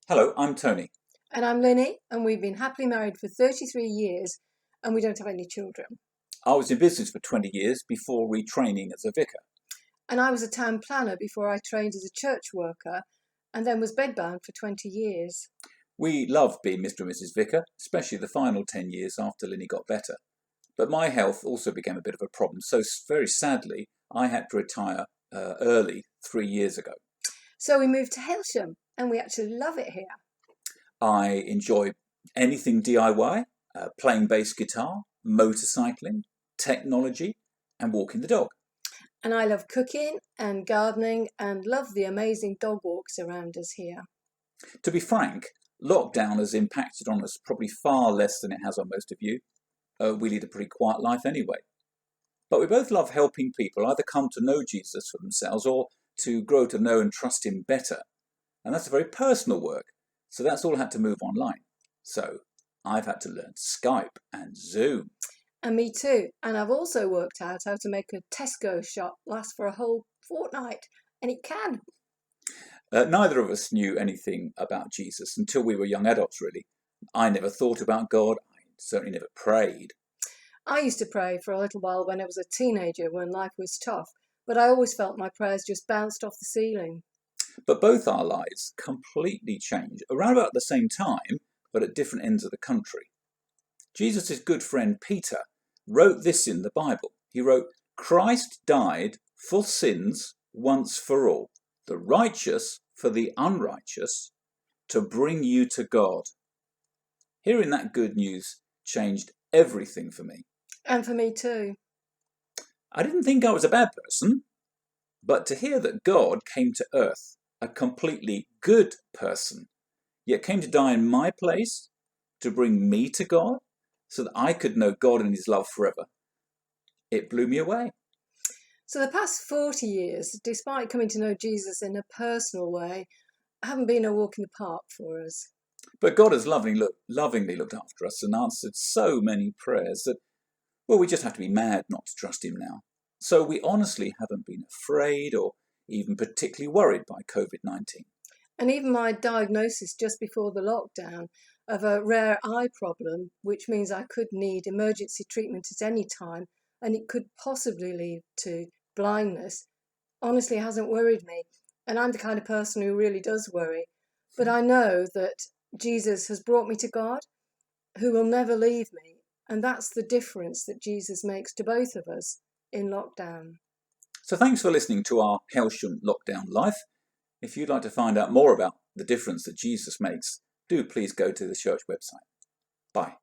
Hello, I'm Tony. And I'm Lynnie, and we've been happily married for 33 years, and we don't have any children. I was in business for 20 years before retraining as a vicar. And I was a town planner before I trained as a church worker, and then was bedbound for 20 years. We loved being Mr. and Mrs. Vicar, especially the final 10 years after Lynnie got better. But my health also became a bit of a problem, so very sadly, I had to retire early 3 years ago. So we moved to Hailsham, and we actually love it here. I enjoy anything DIY, playing bass guitar, motorcycling, technology, and walking the dog. And I love cooking and gardening and love the amazing dog walks around us here. To be frank, lockdown has impacted on us probably far less than it has on most of you. We lead a pretty quiet life anyway. But we both love helping people either come to know Jesus for themselves or to grow to know and trust him better. And that's a very personal work, so that's all had to move online. So I've had to learn Skype and Zoom. And me too. And I've also worked out how to make a Tesco shop last for a whole fortnight, and it can. Neither of us knew anything about Jesus until we were young adults, really. I never thought about God. I certainly never prayed. I used to pray for a little while when I was a teenager when life was tough, but I always felt my prayers just bounced off the ceiling. But both our lives completely changed around about the same time, but at different ends of the country. Jesus' good friend Peter wrote this in the Bible. He wrote, "Christ died for sins once for all, the righteous for the unrighteous, to bring you to God." Hearing that good news changed everything for me. And for me too. I didn't think I was a bad person, but to hear that God came to earth, a completely good person, yet came to die in my place to bring me to God so that I could know God and his love forever, it blew me away. So the past 40 years, despite coming to know Jesus in a personal way, haven't been a walk in the park for us. But God has lovingly looked after us and answered so many prayers that, well, we just have to be mad not to trust him now. So we honestly haven't been afraid or even particularly worried by COVID-19. And even my diagnosis just before the lockdown of a rare eye problem, which means I could need emergency treatment at any time, and it could possibly lead to blindness, honestly hasn't worried me. And I'm the kind of person who really does worry. But I know that Jesus has brought me to God, who will never leave me. And that's the difference that Jesus makes to both of us in lockdown. So thanks for listening to our Hailsham Lockdown Life. If you'd like to find out more about the difference that Jesus makes, do please go to the church website. Bye.